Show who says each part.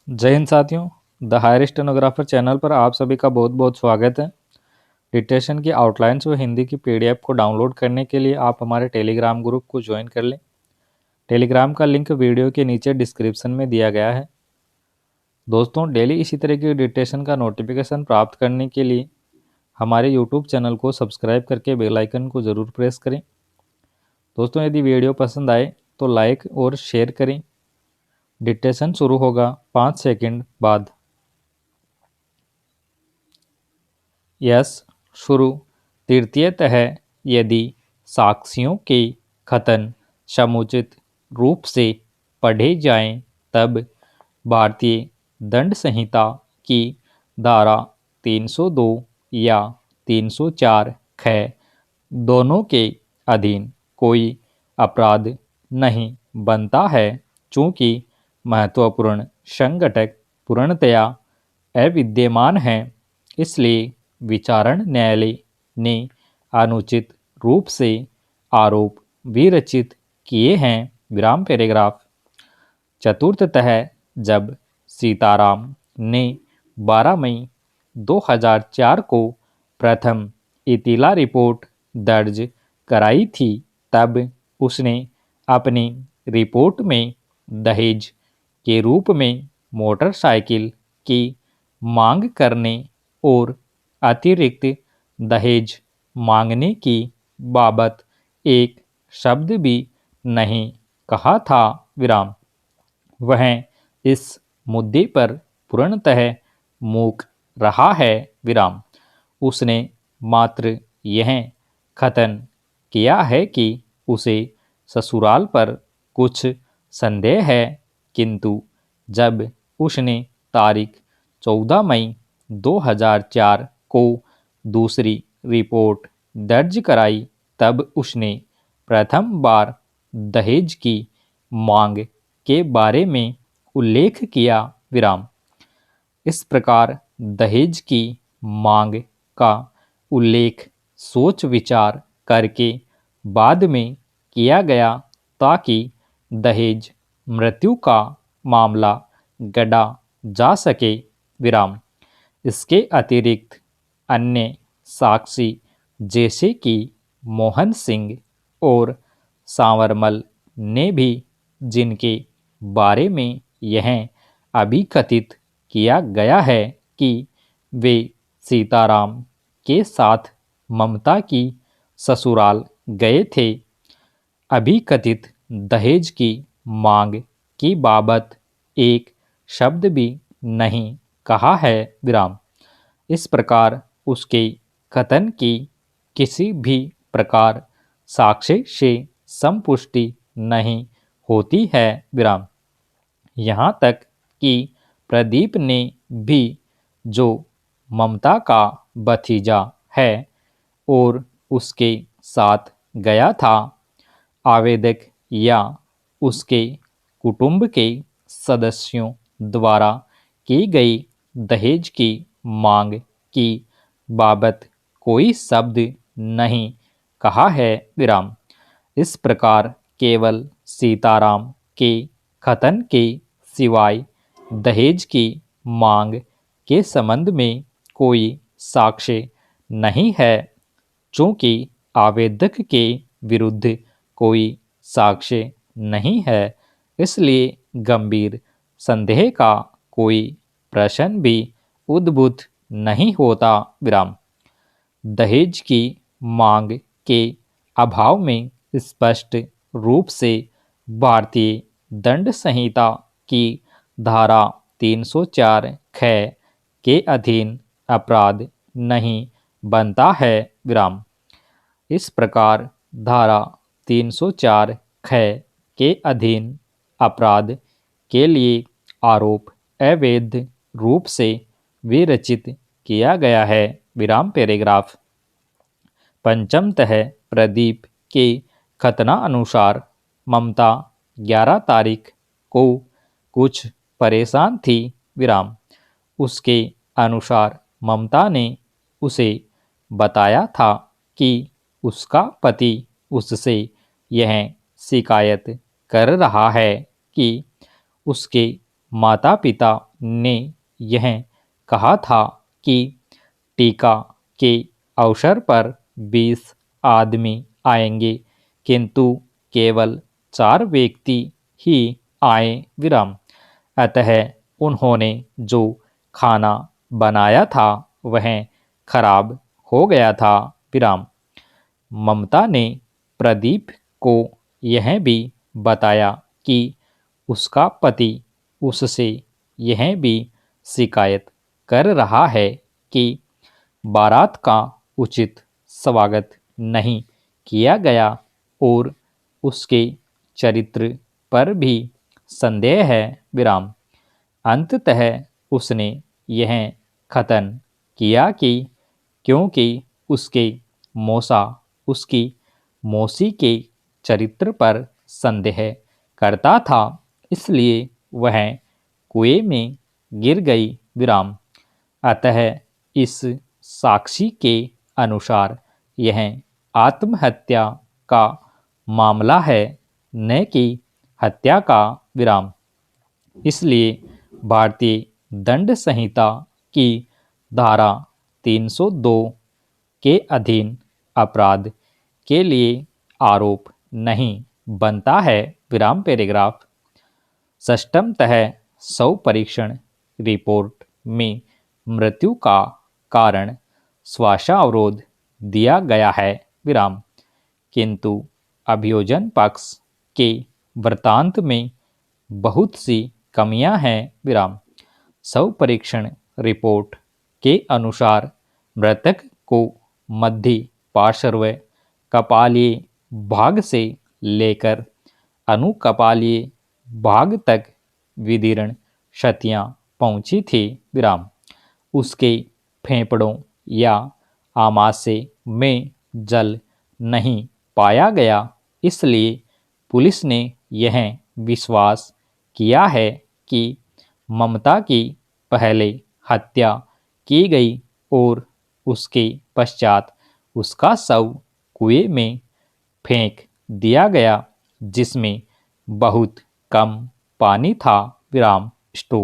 Speaker 1: जय हिंद साथियों। The higher stenographer channel पर आप सभी का बहुत बहुत स्वागत है। डिक्टेशन की आउटलाइंस व हिंदी की पीडीएफ को डाउनलोड करने के लिए आप हमारे टेलीग्राम ग्रुप को ज्वाइन कर लें। टेलीग्राम का लिंक वीडियो के नीचे डिस्क्रिप्शन में दिया गया है। दोस्तों, डेली इसी तरह की डिक्टेशन का नोटिफिकेशन प्राप्त करने के लिए हमारे यूट्यूब चैनल को सब्सक्राइब करके बेल आइकन को ज़रूर प्रेस करें। दोस्तों, यदि वीडियो पसंद आए तो लाइक और शेयर करें। डिक्टेशन शुरू होगा 5 सेकंड बाद। यस, शुरू। तृतीयतः, यदि साक्ष्यों के कथन समुचित रूप से पढ़े जाएं, तब भारतीय दंड संहिता की धारा 302 या 304 ख दोनों के अधीन कोई अपराध नहीं बनता है, चूँकि महत्वपूर्ण संघटक पूर्णतया अविद्यमान हैं। इसलिए विचारण न्यायालय ने अनुचित रूप से आरोप विरचित किए हैं। विराम पैराग्राफ। चतुर्थतः, जब सीताराम ने 12 मई 2004 को प्रथम इतिला रिपोर्ट दर्ज कराई थी, तब उसने अपनी रिपोर्ट में दहेज के रूप में मोटरसाइकिल की मांग करने और अतिरिक्त दहेज मांगने की बाबत एक शब्द भी नहीं कहा था। विराम। वह इस मुद्दे पर पूर्णतः मूक रहा है। विराम। उसने मात्र यह कथन किया है कि उसे ससुराल पर कुछ संदेह है, किंतु जब उसने तारीख 14 मई 2004 को दूसरी रिपोर्ट दर्ज कराई, तब उसने प्रथम बार दहेज की मांग के बारे में उल्लेख किया। विराम। इस प्रकार दहेज की मांग का उल्लेख सोच विचार करके बाद में किया गया, ताकि दहेज मृत्यु का मामला गढ़ा जा सके। विराम। इसके अतिरिक्त अन्य साक्षी जैसे कि मोहन सिंह और सांवरमल ने भी, जिनके बारे में यह अभिकथित किया गया है कि वे सीताराम के साथ ममता की ससुराल गए थे, अभिकथित दहेज की मांग की बाबत एक शब्द भी नहीं कहा है। विराम। इस प्रकार उसके कथन की किसी भी प्रकार साक्ष्य से संपुष्टि नहीं होती है। विराम। यहाँ तक कि प्रदीप ने भी, जो ममता का भतीजा है और उसके साथ गया था, आवेदक या उसके कुटुंब के सदस्यों द्वारा की गई दहेज की मांग की बाबत कोई शब्द नहीं कहा है। विराम। इस प्रकार केवल सीताराम के कथन के सिवाय दहेज की मांग के संबंध में कोई साक्ष्य नहीं है। चूँकि आवेदक के विरुद्ध कोई साक्ष्य नहीं है, इसलिए गंभीर संदेह का कोई प्रश्न भी उद्भूत नहीं होता। विराम। दहेज की मांग के अभाव में स्पष्ट रूप से भारतीय दंड संहिता की धारा 304 ख के अधीन अपराध नहीं बनता है। विराम। इस प्रकार धारा 304 ख के अधीन अपराध के लिए आरोप अवैध रूप से विरचित किया गया है। विराम पैराग्राफ। पंचमतः, प्रदीप के कथनानुसार ममता 11 तारीख को कुछ परेशान थी। विराम। उसके अनुसार ममता ने उसे बताया था कि उसका पति उससे यह शिकायत कर रहा है कि उसके माता पिता ने यह कहा था कि टीका के अवसर पर 20 आदमी आएंगे, किंतु केवल 4 व्यक्ति ही आए विराम। अतः उन्होंने जो खाना बनाया था वह खराब हो गया था विराम। ममता ने प्रदीप को यह भी बताया कि उसका पति उससे यह भी शिकायत कर रहा है कि बारात का उचित स्वागत नहीं किया गया और उसके चरित्र पर भी संदेह है विराम। अंततः उसने यह कथन किया कि क्योंकि उसके मौसा उसकी मौसी के चरित्र पर संदेह करता था, इसलिए वह कुएं में गिर गई विराम। अतः इस साक्षी के अनुसार यह आत्महत्या का मामला है, न कि हत्या का विराम। इसलिए भारतीय दंड संहिता की धारा 302 के अधीन अपराध के लिए आरोप नहीं बनता है विराम। पैराग्राफ षष्ठमतः शव परीक्षण रिपोर्ट में मृत्यु का कारण श्वासावरोध दिया गया है विराम, किंतु अभियोजन पक्ष के वृत्तांत में बहुत सी कमियां हैं विराम। शव परीक्षण रिपोर्ट के अनुसार मृतक को मध्य पार्श्व कपालीय भाग से लेकर अनुकपालीय भाग तक विदीर्ण क्षतियां पहुंची थी विराम। उसके फेफड़ों या आमाशय में जल नहीं पाया गया, इसलिए पुलिस ने यह विश्वास किया है कि ममता की पहले हत्या की गई और उसके पश्चात उसका शव कुएं में फेंक दिया गया, जिसमें बहुत कम पानी था विराम। स्टोव